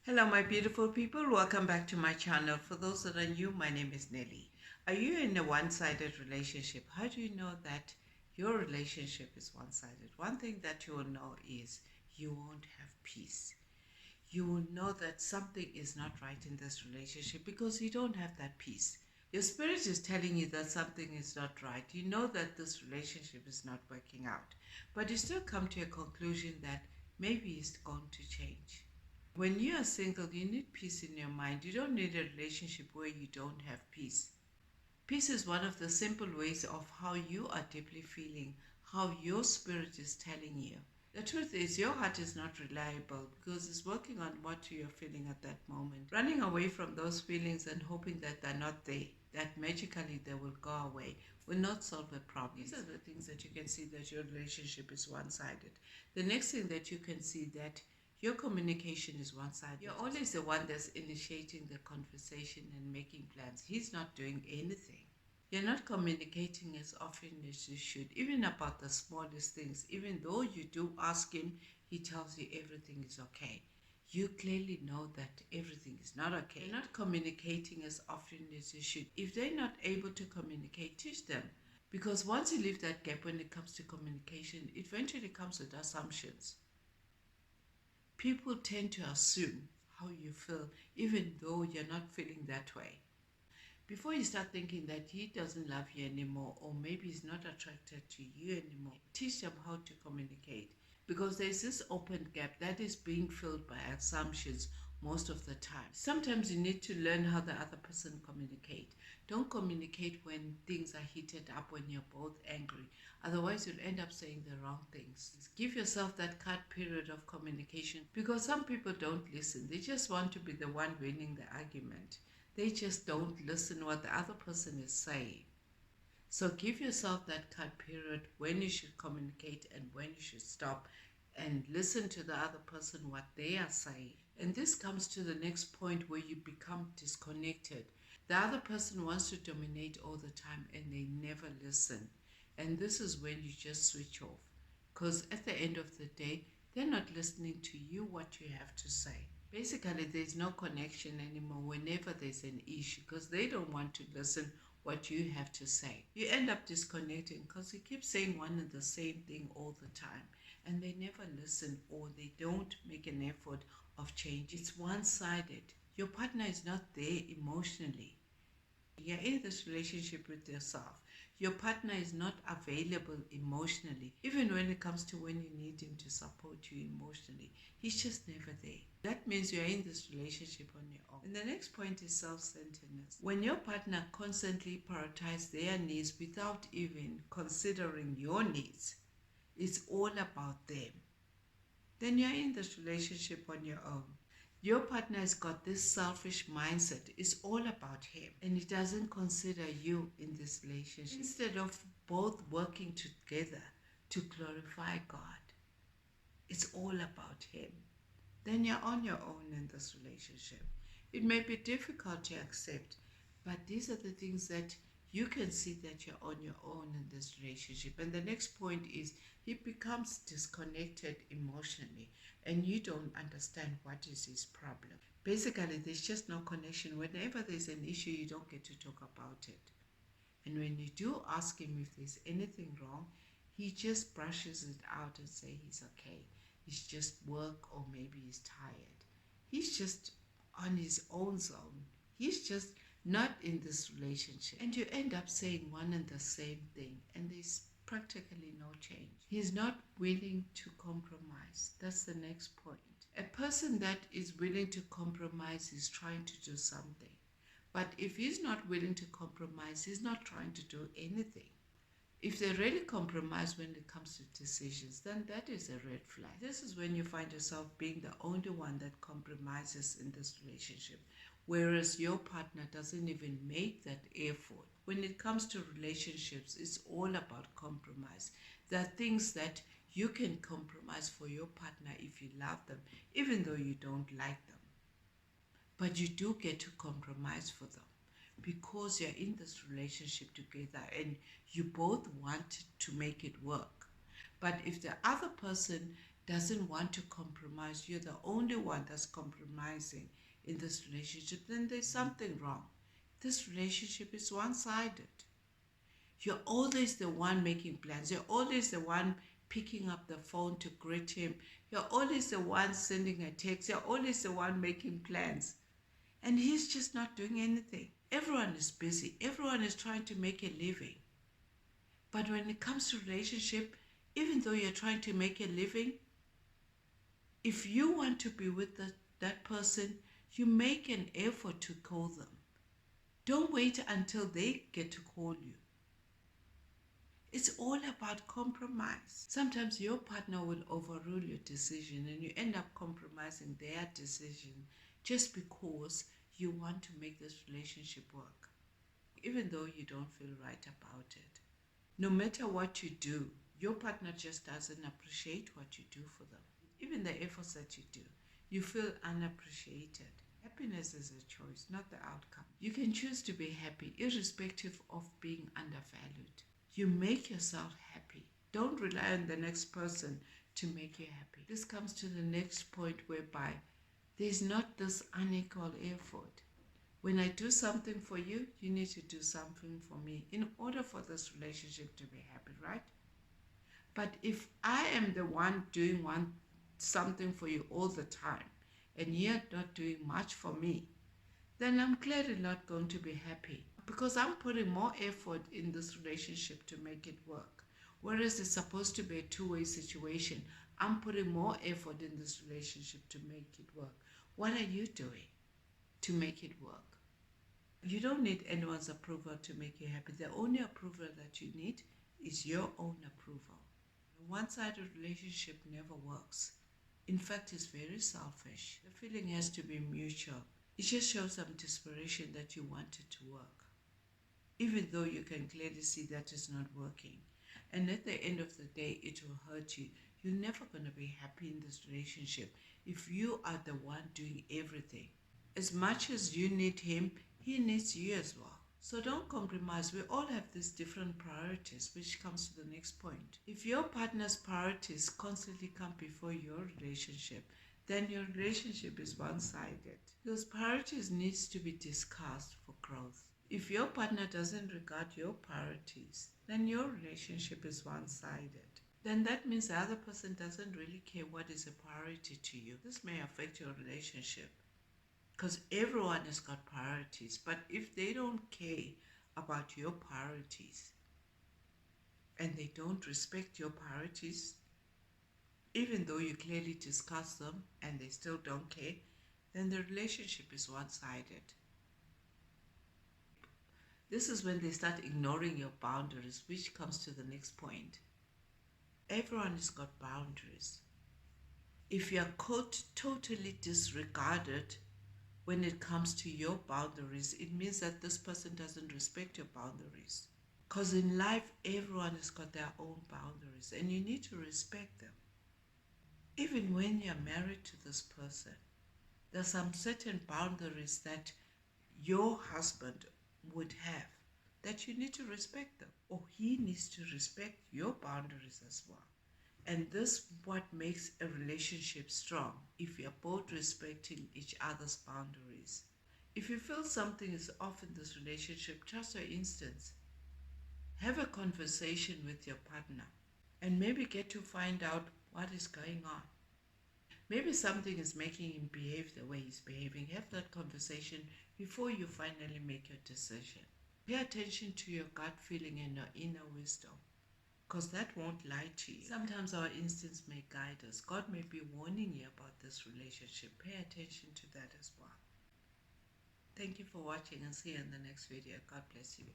Hello, my beautiful people. Welcome back to my channel. For those that are new, my name is Nelly. Are you in a one-sided relationship? How do you know that your relationship is one-sided? One thing that you will know is you won't have peace. You will know that something is not right in this relationship because you don't have that peace. Your spirit is telling you that something is not right. You know that this relationship is not working out, but you still come to a conclusion that maybe it's going to change. When you are single, you need peace in your mind. You don't need a relationship where you don't have peace. Peace is one of the simple ways of how you are deeply feeling, how your spirit is telling you. The truth is, your heart is not reliable because it's working on what you are feeling at that moment. Running away from those feelings and hoping that they're not there, that magically they will go away, will not solve the problem. These are the things that you can see that your relationship is one-sided. The next thing that you can see that your communication is one-sided. You're always the one that's initiating the conversation and making plans. He's not doing anything. You're not communicating as often as you should, even about the smallest things. Even though you do ask him, he tells you everything is okay. You clearly know that everything is not okay. You're not communicating as often as you should. If they're not able to communicate, teach them. Because once you leave that gap when it comes to communication, it eventually comes with assumptions. People tend to assume how you feel, even though you're not feeling that way. Before you start thinking that he doesn't love you anymore, or maybe he's not attracted to you anymore, teach them how to communicate. Because there's this open gap that is being filled by assumptions most of the time. Sometimes you need to learn how the other person communicate. Don't communicate when things are heated up, when you're both angry. Otherwise, you'll end up saying the wrong things. Give yourself that cut period of communication because some people don't listen. They just want to be the one winning the argument. They just don't listen what the other person is saying. So give yourself that cut period when you should communicate and when you should stop and listen to the other person what they are saying. And this comes to the next point where you become disconnected. The other person wants to dominate all the time and they never listen. And this is when you just switch off. Because at the end of the day, they're not listening to you what you have to say. Basically, there's no connection anymore whenever there's an issue because they don't want to listen what you have to say. You end up disconnecting because you keep saying one and the same thing all the time and they never listen or they don't make an effort of change. It's one-sided. Your partner is not there emotionally. You're in this relationship with yourself. Your partner is not available emotionally. Even when it comes to when you need him to support you emotionally, he's just never there. That means you're in this relationship on your own. And the next point is self-centeredness. When your partner constantly prioritizes their needs without even considering your needs, it's all about them, then you're in this relationship on your own. Your partner has got this selfish mindset. It's all about him and he doesn't consider you in this relationship. Instead of both working together to glorify God, it's all about him. Then you're on your own in this relationship. It may be difficult to accept, but these are the things that you can see that you're on your own in this relationship. And the next point is he becomes disconnected emotionally and you don't understand what is his problem. Basically, there's just no connection. Whenever there's an issue, you don't get to talk about it. And when you do ask him if there's anything wrong, he just brushes it out and say he's okay. It's just work or maybe he's tired. He's just on his own zone. He's just not in this relationship. And you end up saying one and the same thing and there's practically no change. He's not willing to compromise. That's the next point. A person that is willing to compromise is trying to do something. But if he's not willing to compromise, he's not trying to do anything. If they really compromise when it comes to decisions, then that is a red flag. This is when you find yourself being the only one that compromises in this relationship, whereas your partner doesn't even make that effort. When it comes to relationships, it's all about compromise. There are things that you can compromise for your partner if you love them, even though you don't like them. But you do get to compromise for them because you're in this relationship together and you both want to make it work. But if the other person doesn't want to compromise, you're the only one that's compromising in this relationship, then there's something wrong. This relationship is one-sided. You're always the one making plans. You're always the one picking up the phone to greet him. You're always the one sending a text. You're always the one making plans. And he's just not doing anything. Everyone is busy. Everyone is trying to make a living. But when it comes to relationship, even though you're trying to make a living, if you want to be with that person, you make an effort to call them. Don't wait until they get to call you. It's all about compromise. Sometimes your partner will overrule your decision and you end up compromising their decision just because you want to make this relationship work, even though you don't feel right about it. No matter what you do, your partner just doesn't appreciate what you do for them. Even the efforts that you do, you feel unappreciated. Happiness is a choice, not the outcome. You can choose to be happy irrespective of being undervalued. You make yourself happy. Don't rely on the next person to make you happy. This comes to the next point whereby there's not this unequal effort. When I do something for you, you need to do something for me in order for this relationship to be happy, right? But if I am the one doing something for you all the time and you're not doing much for me, then I'm clearly not going to be happy because I'm putting more effort in this relationship to make it work. Whereas it's supposed to be a two-way situation, I'm putting more effort in this relationship to make it work. What are you doing to make it work? You don't need anyone's approval to make you happy. The only approval that you need is your own approval. A one-sided relationship never works. In fact, it's very selfish. The feeling has to be mutual. It just shows some desperation that you want it to work, even though you can clearly see that it's not working. And at the end of the day, it will hurt you. You're never going to be happy in this relationship if you are the one doing everything. As much as you need him, he needs you as well. So don't compromise. We all have these different priorities, which comes to the next point. If your partner's priorities constantly come before your relationship, then your relationship is one-sided. Those priorities needs to be discussed for growth. If your partner doesn't regard your priorities, then your relationship is one-sided. Then that means the other person doesn't really care what is a priority to you. This may affect your relationship because everyone has got priorities. But if they don't care about your priorities and they don't respect your priorities, even though you clearly discuss them and they still don't care, then the relationship is one-sided. This is when they start ignoring your boundaries, which comes to the next point. Everyone has got boundaries. If you are totally disregarded when it comes to your boundaries, it means that this person doesn't respect your boundaries. Because in life, everyone has got their own boundaries and you need to respect them. Even when you're married to this person, there's some certain boundaries that your husband would have that you need to respect them, or he needs to respect your boundaries as well. And this is what makes a relationship strong, if you're both respecting each other's boundaries. If you feel something is off in this relationship, just for instance, have a conversation with your partner and maybe get to find out what is going on. Maybe something is making him behave the way he's behaving. Have that conversation before you finally make your decision. Pay attention to your gut feeling and your inner wisdom, because that won't lie to you. Sometimes our instincts may guide us. God may be warning you about this relationship. Pay attention to that as well. Thank you for watching and see you in the next video. God bless you.